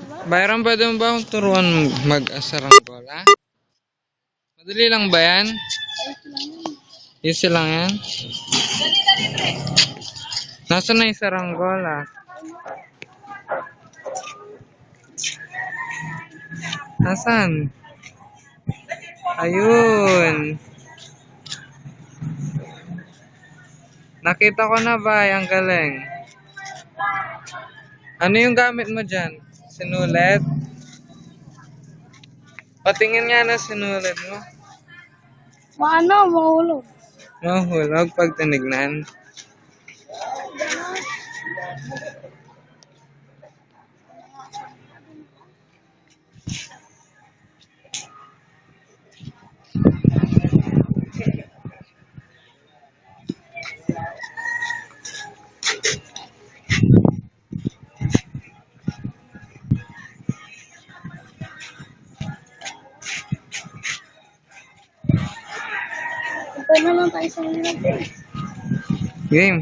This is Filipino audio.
Bayram, pwede mo ba akong turuan mag-asaranggola? Madali lang ba yan? Easy lang yan? Nasaan na yung saranggola? Nasaan? Ayun. Nakita ko na ba? Ang galing. Ano yung gamit mo dyan? Sinulit? Patingin nga na sinulit mo. Mahulog. Mahulog pag tinignan. Pwede na lang tayo sa mga Game.